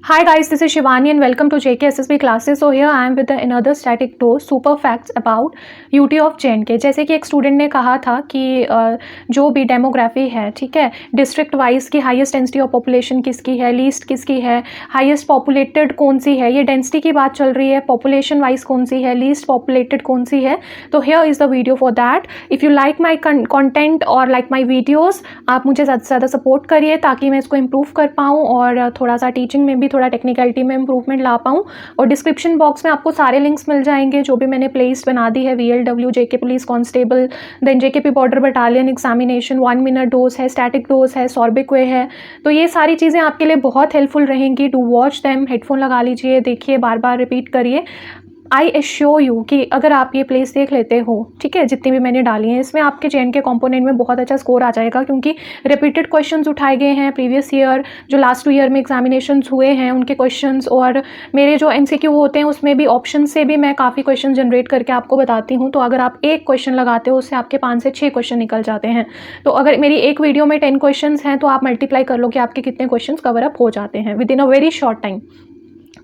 Hi guys, this is Shivani and welcome to JK SSB classes. So here I am with another static dose super facts about UT of JNK. जैसे कि एक student ने कहा था कि जो भी डेमोग्राफी है, ठीक है, डिस्ट्रिक्ट वाइज की हाईएस्ट डेंसिटी ऑफ पॉपुलेशन किसकी है, लीस्ट किसकी है, हाईएस्ट पॉपुलेटेड कौन सी है, ये डेंसिटी की बात चल रही है, पॉपुलेशन वाइज कौन सी है, लीस्ट पॉपुलेटेड कौन सी है. तो here is the video for that. If you like my content और लाइक माई वीडियोज़, आप मुझे ज़्यादा से ज़्यादा सपोर्ट करिए ताकि मैं इसको इम्प्रूव कर पाऊँ और थोड़ा सा टीचिंग में भी थोड़ा टेक्निकलिटी में इंप्रूवमेंट ला पाऊँ. और डिस्क्रिप्शन बॉक्स में आपको सारे लिंक्स मिल जाएंगे जो भी मैंने प्लेलिस्ट बना दी है. VLW, JK police constable, then JKP border battalion examination, 1 minute dose है, स्टैटिक डोज है, सॉर्बिक वे है. तो ये सारी चीज़ें आपके लिए बहुत हेल्पफुल रहेंगी. To watch them. हेडफोन लगा लीजिए, देखिए, बार बार रिपीट करिए. आई एश्योर यू कि अगर आप ये प्लेस देख लेते हो, ठीक है, जितनी भी मैंने डाली हैं, इसमें आपके JNK कंपोनेंट में बहुत अच्छा स्कोर आ जाएगा क्योंकि रिपीटेड क्वेश्चंस उठाए गए हैं प्रीवियस ईयर, जो लास्ट 2 ईयर में एग्जामिनेशंस हुए हैं उनके क्वेश्चंस, और मेरे जो MCQ होते हैं उसमें भी ऑप्शन से भी मैं काफ़ी क्वेश्चन जनरेट करके आपको बताती हूँ. तो अगर आप एक क्वेश्चन लगाते हो उससे आपके 5 से 6 क्वेश्चन निकल जाते हैं. तो अगर मेरी एक वीडियो में 10 क्वेश्चन हैं तो आप मल्टीप्लाई कर लो कि आपके कितने क्वेश्चन कवर अप हो जाते हैं with in a very short time.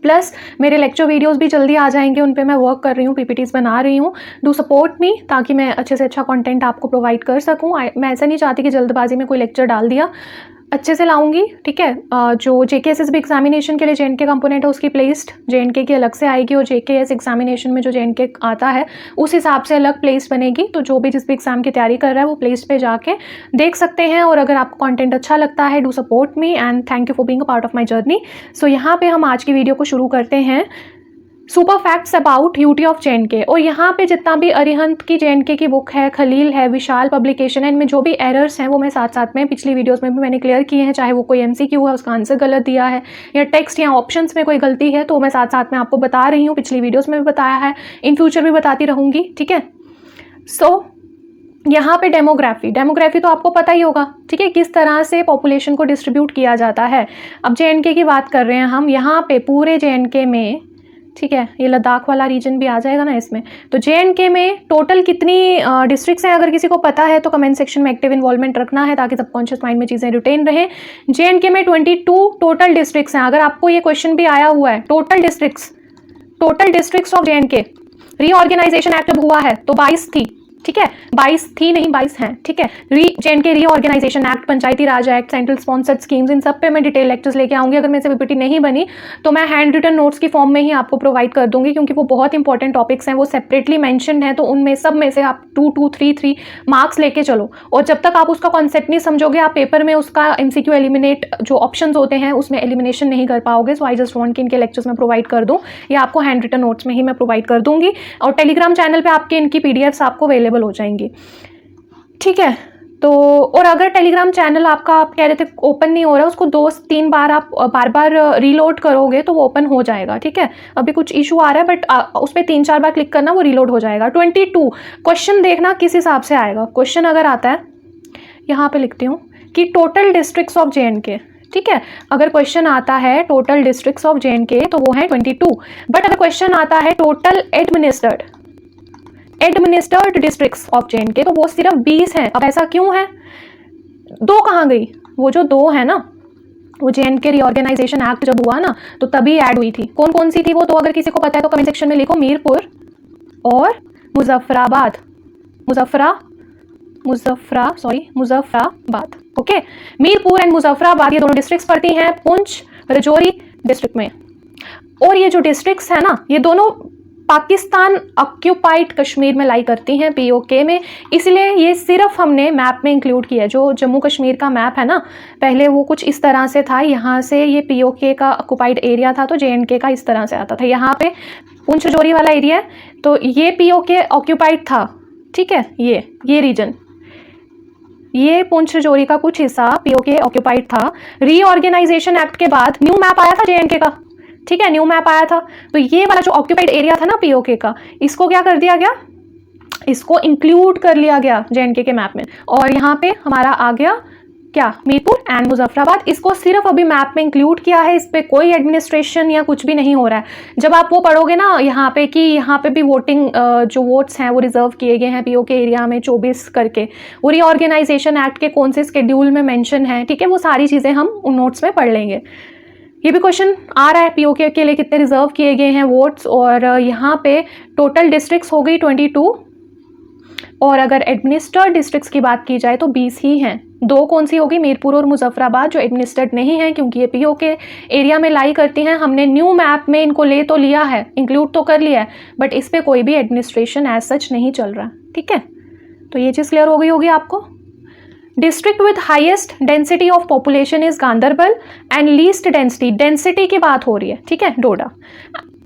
Plus मेरे लेक्चर वीडियोस भी जल्दी आ जाएंगे, उन पे मैं वर्क कर रही हूँ, PPTs बना रही हूँ. डू सपोर्ट मी ताकि मैं अच्छे से अच्छा कंटेंट आपको प्रोवाइड कर सकूँ. मैं ऐसा नहीं चाहती कि जल्दबाजी में कोई लेक्चर डाल दिया, अच्छे से लाऊंगी, ठीक है. जो JK SSB एग्जामिनेशन के लिए JNK कंपोनेंट है उसकी प्लेलिस्ट JNK की अलग से आएगी और JKS एग्जामिनेशन में जो JNK आता है उस हिसाब से अलग प्लेलिस्ट बनेगी. तो जो भी जिस भी एग्जाम की तैयारी कर रहा है वो प्लेलिस्ट पे जाके देख सकते हैं. और अगर आपको कंटेंट अच्छा लगता है, do support me and thank you for being a part of my journey. So यहाँ पे हम आज की वीडियो को शुरू करते हैं. Super facts about UT of JNK. और यहाँ पे जितना भी अरिहंत की JNK की बुक है, खलील है, विशाल पब्लिकेशन है, इनमें जो भी एरर्स हैं वो मैं साथ साथ में पिछली वीडियोस में भी मैंने क्लियर किए हैं. चाहे वो कोई MCQ है उसका आंसर गलत दिया है या टेक्स्ट या ऑप्शंस में कोई गलती है तो मैं साथ साथ में आपको बता रही हूँ. पिछली वीडियोज़ में भी बताया है, इन फ्यूचर भी बताती रहूँगी, ठीक है. सो यहाँ पे डेमोग्राफी तो आपको पता ही होगा, ठीक है, किस तरह से पॉपुलेशन को डिस्ट्रीब्यूट किया जाता है. अब JNK की बात कर रहे हैं हम. यहाँ पे पूरे JNK में, ठीक है, ये लद्दाख वाला रीजन भी आ जाएगा ना इसमें. तो JNK में टोटल कितनी डिस्ट्रिक्ट्स हैं अगर किसी को पता है तो कमेंट सेक्शन में एक्टिव इन्वॉल्वमेंट रखना है ताकि सबकॉन्शियस माइंड में चीज़ें रिटेन रहें. JNK में 22 टोटल डिस्ट्रिक्ट्स हैं. अगर आपको ये क्वेश्चन भी आया हुआ है, total districts of JNK, reorganisation act जब हुआ है तो 22 थी, ठीक है, 22 थी नहीं 22 हैं, ठीक है. JNK रीऑर्गेनाइजेशन एक्ट, पंचायती राज एक्ट, सेंट्रल स्पॉन्सर्ड स्कीम्स, इन सब पे मैं डिटेल लेक्चर्स लेके आऊंगी. अगर मेरे से PPT नहीं बनी तो मैं हैंड रिटन नोट्स की फॉर्म में ही आपको प्रोवाइड कर दूंगी क्योंकि वो बहुत इंपॉर्टेंट टॉपिक्स हैं, वो सेपरेटली मैंशनड हैं. तो उनमें सब में से आप 2 3 मार्क्स लेके चलो. और जब तक आप उसका कॉन्सेप्ट नहीं समझोगे आप पेपर में उसका MCQ एलिमिनेट जो ऑप्शन होते हैं उसमें एलिमिनेशन नहीं कर पाओगे. सो आई जस्ट वांट कि इनके लेक्चर्स में प्रोवाइड कर दूँ या आपको हैंड रिटन नोट्स में ही मैं प्रोवाइड कर दूंगी. और टेलीग्राम चैनल पर आपके इनकी PDFs आपको अवेलेबल हो जाएंगी, ठीक है. तो और अगर टेलीग्राम चैनल आपका, आप कह रहे थे ओपन नहीं हो रहा, उसको 2-3 बार आप बार रीलोड करोगे तो वो ओपन हो जाएगा, ठीक है. अभी कुछ इशू आ रहा है बट उस पर 3-4 बार क्लिक करना, वो रीलोड हो जाएगा. 22 क्वेश्चन देखना किस हिसाब से आएगा. क्वेश्चन अगर आता है, यहाँ पे लिखती हूँ कि टोटल डिस्ट्रिक्ट्स ऑफ JNK, ठीक है. अगर क्वेश्चन आता है टोटल डिस्ट्रिक्ट्स ऑफ JNK तो वो है 22. बट अगर क्वेश्चन आता है total administered districts of JNK तो वो सिर्फ 20 हैं. अब ऐसा क्यों है? 2 कहाँ गई? वो जो 2 है ना, वो JNK रीऑर्गेनाइजेशन एक्ट जब हुआ ना तो तभी ऐड हुई थी. कौन कौन सी थी वो? तो अगर किसी को पता है तो कमेंट सेक्शन में लिखो. मीरपुर और मुजफ्फराबाद. ओके. मीरपुर एंड मुजफ्फराबाद ये दोनों डिस्ट्रिक्ट्स पड़ती हैं पुंछ राजौरी डिस्ट्रिक्ट में. और ये जो डिस्ट्रिक्ट्स है ना, ये दोनों पाकिस्तान ऑक्यूपाइड कश्मीर में लाई करती हैं, POK में. इसलिए ये सिर्फ हमने मैप में इंक्लूड किया है. जो जम्मू कश्मीर का मैप है ना, पहले वो कुछ इस तरह से था, यहाँ से ये POK का ऑक्यूपाइड एरिया था तो JNK का इस तरह से आता था. यहाँ पे पुंछ राजौरी वाला एरिया है तो ये POK ऑक्यूपाइड था, ठीक है. ये रीजन, ये पुंछ राजौरी का कुछ हिस्सा POK ऑक्यूपाइड था. रीऑर्गेनाइजेशन एक्ट के बाद न्यू मैप आया था JNK का, ठीक है, न्यू मैप आया था. तो ये वाला जो ऑक्यूपाइड एरिया था ना POK का, इसको क्या कर दिया गया, इसको इंक्लूड कर लिया गया JNK के मैप में. और यहाँ पे हमारा आ गया क्या, मीरपुर एंड मुजफ्फराबाद. इसको सिर्फ अभी मैप में इंक्लूड किया है, इस पर कोई एडमिनिस्ट्रेशन या कुछ भी नहीं हो रहा है. जब आप वो पढ़ोगे ना यहाँ पे कि यहाँ पे भी वोटिंग जो वोट्स हैं वो रिजर्व किए गए हैं POK एरिया में 24 करके, वो रीऑर्गेनाइजेशन एक्ट के कौन से शेड्यूल में मेंशन है, ठीक है, वो सारी चीज़ें हम उन नोट्स में पढ़ लेंगे. ये भी क्वेश्चन आ रहा है पीओके के लिए कितने रिजर्व किए गए हैं वोट्स, और यहाँ पे टोटल डिस्ट्रिक्ट्स हो गई 22, और अगर एडमिनिस्टर्ड डिस्ट्रिक्ट्स की बात की जाए तो 20 ही हैं। 2 कौन सी होगी, मीरपुर और मुजफ्फराबाद, जो एडमिनिस्टर्ड नहीं है क्योंकि ये पीओके एरिया में लाई करती हैं। हमने न्यू मैप में इनको ले तो लिया है, इंक्लूड तो कर लिया है, बट इस पर कोई भी एडमिनिस्ट्रेशन एज सच नहीं चल रहा। ठीक है, तो ये चीज़ क्लियर हो गई होगी आपको। District with highest density of population is Ganderbal and least density की बात हो रही है। ठीक है, डोडा।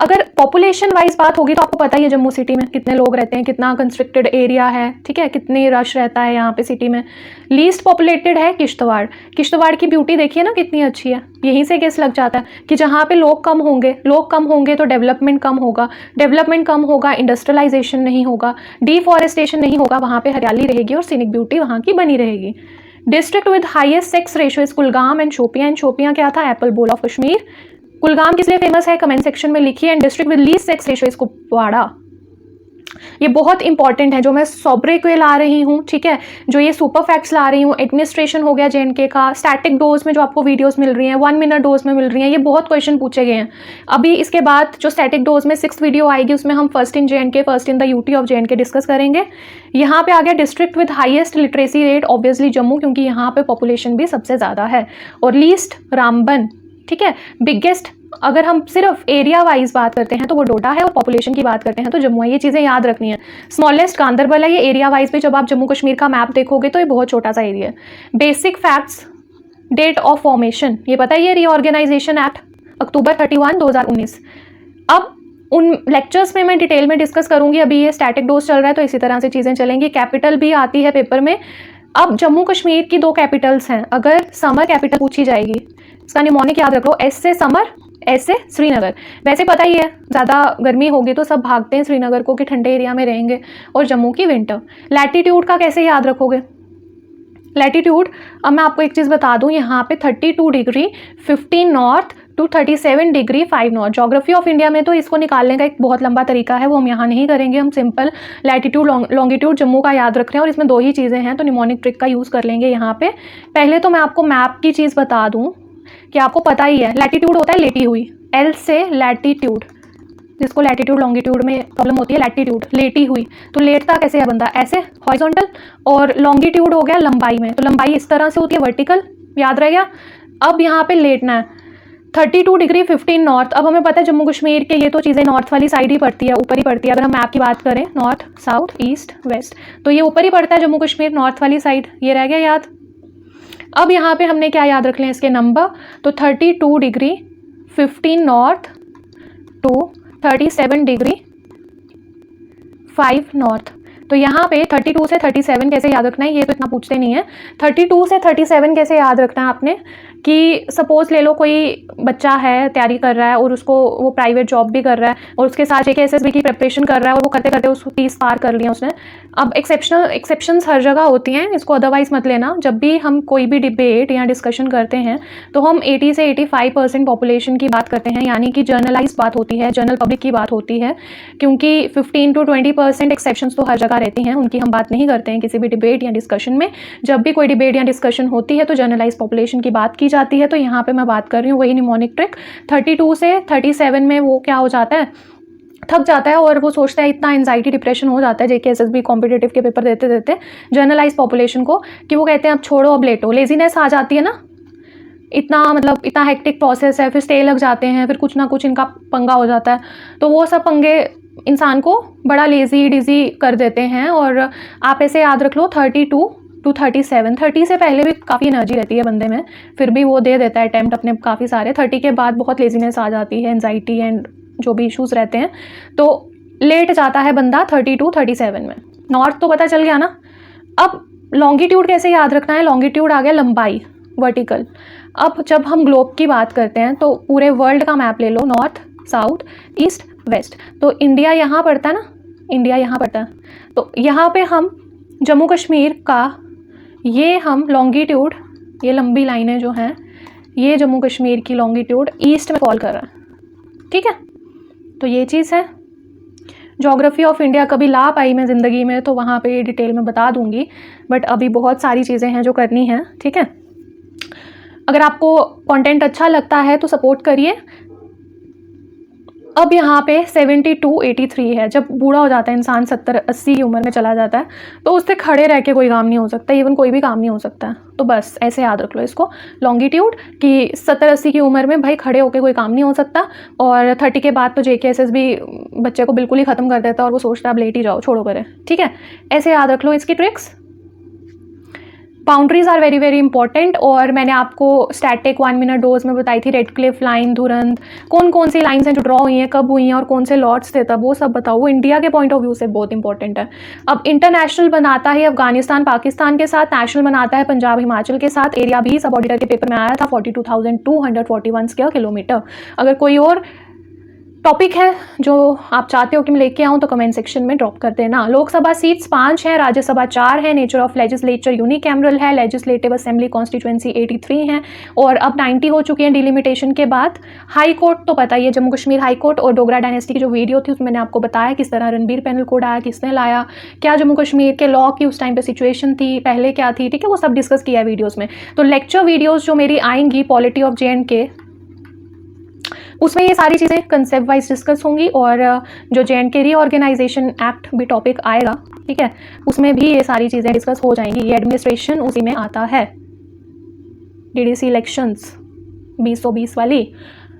अगर पॉपुलेशन वाइज बात होगी तो आपको पता ही है जम्मू सिटी में कितने लोग रहते हैं, कितना कंस्ट्रिक्टेड एरिया है, ठीक है, कितनी रश रहता है यहाँ पे सिटी में। लीस्ट पॉपुलेटेड है किश्तवाड़। किश्तवाड़ की ब्यूटी देखिए ना कितनी अच्छी है। यहीं से गेस लग जाता है कि जहाँ पे लोग कम होंगे तो डेवलपमेंट कम होगा, इंडस्ट्रियलाइजेशन नहीं होगा, डिफॉरेस्टेशन नहीं होगा, वहाँ पे हरियाली रहेगी और सीनिक ब्यूटी वहाँ की बनी रहेगी। District with highest sex ratio is Kulgam and Shopian. Shopian क्या था, Apple bowl of Kashmir. Kulgam किस लिए फेमस है, कमेंट सेक्शन में लिखिए। And district with least sex ratio is Kupwara. ये बहुत इंपॉर्टेंट है जो मैं सोब्रेक्वे ला रही हूँ। ठीक है, जो ये सुपर फैक्ट्स ला रही हूँ, एडमिनिस्ट्रेशन हो गया जेएनके का, स्टैटिक डोज में जो आपको वीडियोस मिल रही हैं, 1 मिनट डोज में मिल रही हैं, ये बहुत क्वेश्चन पूछे गए हैं। अभी इसके बाद जो स्टैटिक डोज में 6th वीडियो आएगी उसमें हम first in JNK, first in the UT of JNK discuss करेंगे। यहाँ पे आ गया district with highest literacy rate, obviously Jammu, क्योंकि यहाँ पे पॉपुलेशन भी सबसे ज़्यादा है। और लीस्ट रामबन। ठीक है, बिगेस्ट अगर हम सिर्फ एरिया वाइज बात करते हैं तो वो डोडा है, और पॉपुलेशन की बात करते हैं तो जम्मू है। ये चीज़ें याद रखनी है। स्मॉलेस्ट गांधरबल है। ये एरिया वाइज भी जब आप जम्मू कश्मीर का मैप देखोगे तो ये बहुत छोटा सा एरिया है। Basic facts, date of formation ये पता ही है, रीऑर्गेनाइजेशन एक्ट अक्टूबर 31, 2019। अब उन लेक्चर्स में मैं डिटेल में डिस्कस करूंगी। अभी ये स्टैटिक डोज चल रहा है तो इसी तरह से चीज़ें चलेंगी। कैपिटल भी आती है पेपर में। अब जम्मू कश्मीर की 2 कैपिटल्स हैं। अगर समर कैपिटल पूछी जाएगी, इसका निमोनिक याद रख लो, एस से समर, एस से श्रीनगर। वैसे पता ही है ज़्यादा गर्मी होगी तो सब भागते हैं श्रीनगर को कि ठंडे एरिया में रहेंगे, और जम्मू की विंटर। लैटिट्यूड का कैसे याद रखोगे, लैटिट्यूड, अब मैं आपको एक चीज़ बता दूं, यहाँ पे 32 degree 15 north to 37 degree 5 north. Geography of India में तो इसको निकालने का एक बहुत लंबा तरीका है, वो हम यहाँ नहीं करेंगे। हम सिंपल लैटिट्यूड लॉन्गिट्यूड जम्मू का याद रख रहे हैं, और इसमें 2 ही चीज़ें हैं तो निमोनिक ट्रिक का यूज़ कर लेंगे यहाँ पे। पहले तो मैं आपको मैप की चीज़ बता दूँ कि आपको पता ही है लैटिट्यूड होता है लेटी हुई, एल से लैटिट्यूड, जिसको लैटिट्यूड लॉन्गिट्यूड में प्रॉब्लम होती है, लैटिट्यूड लेटी हुई, तो लेटता कैसे है बंदा, ऐसे हॉरिजॉन्टल। और लॉन्गिट्यूड हो गया लंबाई में, तो लंबाई इस तरह से होती है वर्टिकल, याद रहेगा। अब यहाँ पे लेटना है 32 डिग्री 15 नॉर्थ। अब हमें पता है जम्मू कश्मीर के ये तो चीज़ें नॉर्थ वाली साइड ही पड़ती है, ऊपर ही पड़ती है। अगर हम मैप की बात करें नॉर्थ साउथ ईस्ट वेस्ट, तो ये ऊपर ही पड़ता है जम्मू कश्मीर, नॉर्थ वाली साइड। ये रह गया याद। अब यहाँ पे हमने क्या याद रख लें इसके नंबर, तो 32 degree 15 north to 37 degree 5 north. तो यहाँ पे 32 से 37 कैसे याद रखना है, ये तो इतना पूछते नहीं है। 32 से 37 कैसे याद रखना है आपने, कि सपोज ले लो कोई बच्चा है, तैयारी कर रहा है और उसको वो प्राइवेट जॉब भी कर रहा है और उसके साथ एक एसएसबी की प्रिपरेशन कर रहा है, और वो करते करते उसको 30 पार कर लिया उसने। अब एक्सेप्शंस हर जगह होती हैं, इसको अदरवाइज मत लेना। जब भी हम कोई भी डिबेट या डिस्कशन करते हैं तो हम 80 से 85% पॉपुलेशन की बात करते हैं, यानी कि जर्नलाइज बात होती है, जनरल पब्लिक की बात होती है, क्योंकि 15 to 20% एक्सेप्शंस तो हर जगह रहती हैं, उनकी हम बात नहीं करते हैं किसी भी डिबेट या डिस्कशन में। जब भी कोई डिबेट या डिस्कशन होती है तो जनरलाइज पॉपुलेशन की बात की जाती है। तो यहाँ पे मैं बात कर रही हूँ वही निमोनिक ट्रिक। 32 से 37 में वो क्या हो जाता है, थक जाता है, और वो सोचता है, इतना एंजाइटी डिप्रेशन हो जाता है जेके एसएसबी कॉम्पिटिटिव के पेपर देते देते जनरलाइज पॉपुलेशन को, कि वो कहते हैं अब छोड़ो, अब लेटो। लेजीनेस आ जाती है ना, इतना मतलब इतना हेक्टिक प्रोसेस है, फिर स्टे लग जाते हैं, फिर कुछ ना कुछ इनका पंगा हो जाता है, तो वो सब पंगे इंसान को बड़ा लेजी डिजी कर देते हैं। और आप ऐसे याद रख लो 32 to 37, 30 से पहले भी काफ़ी एनर्जी रहती है बंदे में, फिर भी वो दे देता है अटैम्प्ट अपने काफ़ी सारे। 30 के बाद बहुत लेजीनेस आ जाती है, एंजाइटी एंड जो भी इश्यूज़ रहते हैं, तो लेट जाता है बंदा 32 37 में। नॉर्थ तो पता चल गया ना। अब लॉन्गिट्यूड कैसे याद रखना है, लॉन्गिट्यूड आ गया लंबाई, वर्टिकल। अब जब हम ग्लोब की बात करते हैं तो पूरे वर्ल्ड का मैप ले लो, नॉर्थ साउथ ईस्ट वेस्ट, तो इंडिया यहाँ पड़ता है ना, इंडिया यहाँ पड़ता है, तो यहाँ पे हम जम्मू कश्मीर का ये हम लॉन्गिट्यूड, ये लंबी लाइनें जो हैं, ये जम्मू कश्मीर की लॉन्गिट्यूड ईस्ट में फॉल कर रहा है। ठीक है, तो ये चीज़ है। ज्योग्राफी ऑफ इंडिया कभी ला पाई मैं ज़िंदगी में तो वहाँ पे डिटेल में बता दूँगी, बट अभी बहुत सारी चीज़ें हैं जो करनी हैं। ठीक है, अगर आपको कंटेंट अच्छा लगता है तो सपोर्ट करिए। अब यहाँ पे 72-83 है। जब बूढ़ा हो जाता है इंसान, 70-80 की उम्र में चला जाता है, तो उससे खड़े रह के कोई काम नहीं हो सकता, इवन कोई भी काम नहीं हो सकता। तो बस ऐसे याद रख लो इसको, लॉन्गिट्यूड, कि 70-80 की उम्र में भाई खड़े होकर कोई काम नहीं हो सकता। और 30 के बाद तो JKSS भी बच्चे को बिल्कुल ही ख़त्म कर देता है और वो सोचता है अब लेट ही जाओ, छोड़ो करें, ठीक है। ऐसे याद रख लो इसकी tricks. Boundaries are very very important. और मैंने आपको स्टैटिक 1 मिनट डोज में बताई थी, रेड क्लिफ लाइन, धुरंध, कौन कौन सी लाइन्स हैं जो ड्रॉ हुई हैं, कब हुई हैं और कौन से लॉट्स थे तब, वो सब बताओ। वो इंडिया के पॉइंट ऑफ व्यू से बहुत इंपॉर्टेंट है। अब इंटरनेशनल बनाता है अफगानिस्तान पाकिस्तान के साथ, नेशनल बनाता है पंजाब हिमाचल के साथ। एरिया भी सब ऑडिटर के पेपर में आया था 42,241 स्क्वायर किलोमीटर। अगर कोई और टॉपिक है जो आप चाहते हो कि मैं लेके आऊँ तो कमेंट सेक्शन में ड्रॉप कर देना। लोकसभा सीट्स 5 हैं, राज्यसभा 4 है, नेचर ऑफ लेजिस्लेचर यूनिकैमरल है, लेजिस्लेटिव असेंबली कॉन्स्टिट्यूएंसी 83 हैं और अब 90 हो चुकी हैं डिलिमिटेशन के बाद। हाई कोर्ट तो पता ही है, जम्मू कश्मीर हाई कोर्ट। और डोगरा डायनेस्टी की जो वीडियो थी उसमें मैंने आपको बताया किस तरह रणबीर पैनल कोड आया, किसने लाया, क्या जम्मू कश्मीर के लॉ की उस टाइम पे सिचुएशन थी, पहले क्या थी, ठीक है, वो सब डिस्कस किया है वीडियोज़ में। तो लेक्चर वीडियोज़ जो मेरी आएंगी पॉलिटी ऑफ JNK, उसमें ये सारी चीज़ें कंसेप्ट वाइज डिस्कस होंगी। और जो JNK रीऑर्गेनाइजेशन एक्ट भी टॉपिक आएगा, ठीक है, उसमें भी ये सारी चीज़ें डिस्कस हो जाएंगी। ये एडमिनिस्ट्रेशन उसी में आता है। DDC इलेक्शंस 2020 वाली।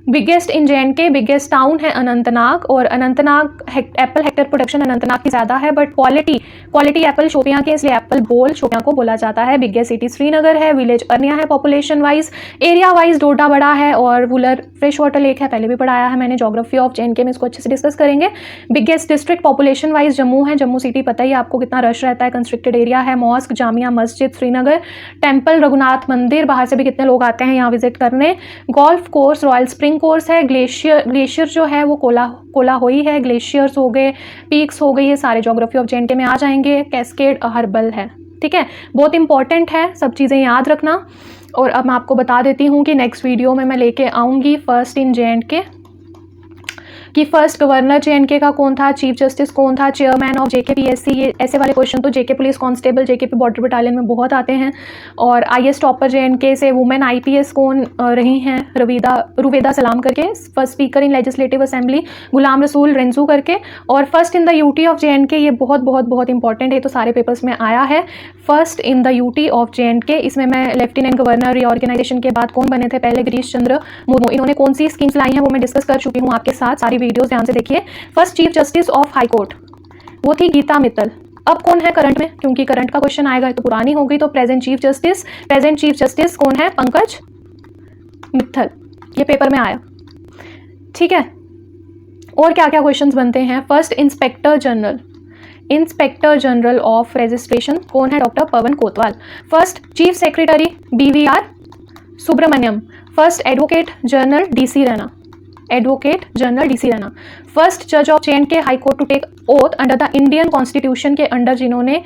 Biggest in JNK, biggest town है अनंतनाग। और Anantnag Apple hectare production Anantnag की ज़्यादा है, बट क्वालिटी एप्पल शोपियां के, इसलिए एप्पल बोल शोपियां को बोला जाता है। बिगेस्ट सिटी श्रीनगर है, विलेज अर्निया है पॉपुलेशन वाइज। एरिया वाइज डोडा बड़ा है और वुलर फ्रेश वाटर लेक है, पहले भी पढ़ाया है मैंने। ज्योग्राफी ऑफ JNK में इसको अच्छे से डिस्कस करेंगे। Biggest district population wise Jammu है, जम्मू सिटी पता ही आपको कितना रश रहता है, कंस्ट्रिक्टेड एरिया है। मॉस्क, जामिया मस्जिद श्रीनगर, टेम्पल रघुनाथ मंदिर, बाहर से भी कितने लोग आते हैं यहाँ विजिट करने। Golf course, royal spring course है। ग्लेशियर जो है वो कोलाहोई है। ग्लेशियर्स हो गए, पीक्स हो गई, ये सारे ज्योग्राफी ऑफ JNK में आ जाएंगे। कैस्केड हर्बल है, ठीक है, बहुत इंपॉर्टेंट है, सब चीज़ें याद रखना। और अब मैं आपको बता देती हूँ कि नेक्स्ट वीडियो में मैं लेके आऊँगी फर्स्ट इन JNK, कि फर्स्ट गवर्नर JNK का कौन था, चीफ जस्टिस कौन था, चेयरमैन ऑफ JKPSC। ये ऐसे वाले क्वेश्चन तो JK police constable, JKP border battalion में बहुत आते हैं। और IAS टॉपर JNK से वुमेन IPS कौन रही हैं, रुवेदा सलाम करके। First speaker in legislative assembly Ghulam Rasool Renzu करके। और first in the UT of JNK, ये बहुत बहुत बहुत इंपॉर्टेंट है, तो सारे पेपर्स में आया है। First in the UT of JNK, इसमें मैं लेफ्टिनेंट गवर्नर रीऑर्गेनाइजेशन के बाद कौन बने थे पहले, गिरीश चंद्र मुर्मू, इन्होंने कौन सी स्कीम्स लाई हैं वो मैं डिस्कस कर चुकी हूँ आपके साथ, सारी वीडियोस ध्यान से देखिए। First chief justice of high court वो थी गीता मित्तल। अब कौन है करंट में, क्योंकि करंट का क्वेश्चन आएगा तो पुरानी हो गई, तो प्रेजेंट चीफ जस्टिस कौन है, पंकज मित्तल, ये पेपर में आया, ठीक है। और क्या क्या क्वेश्चंस बनते हैं, first inspector general of registration कौन है, doctor Pawan Kotwal. First chief secretary BVR Subrahmanyam. First advocate general DC Rana. First जज of JNK high court to take oath under the Indian constitution के अंडर जिन्होंने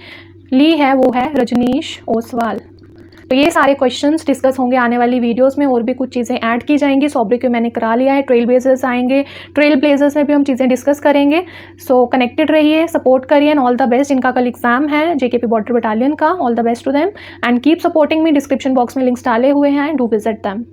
ली है वो है रजनीश ओसवाल। तो ये सारे क्वेश्चंस डिस्कस होंगे आने वाली वीडियोस में। और भी कुछ चीज़ें ऐड की जाएंगी, सॉब्रिक मैंने करा लिया है, ट्रेल ब्लेजर्स आएंगे, ट्रेल ब्लेजर्स में भी हम चीज़ें डिस्कस करेंगे। सो कनेक्टेड रहिए, सपोर्ट करिए एंड ऑल द बेस्ट। इनका कल एग्जाम है JKP बॉर्डर बटालियन का, all the best to them and keep supporting me. Description box में लिंक्स डाले हुए हैं, डू विजिट दैम।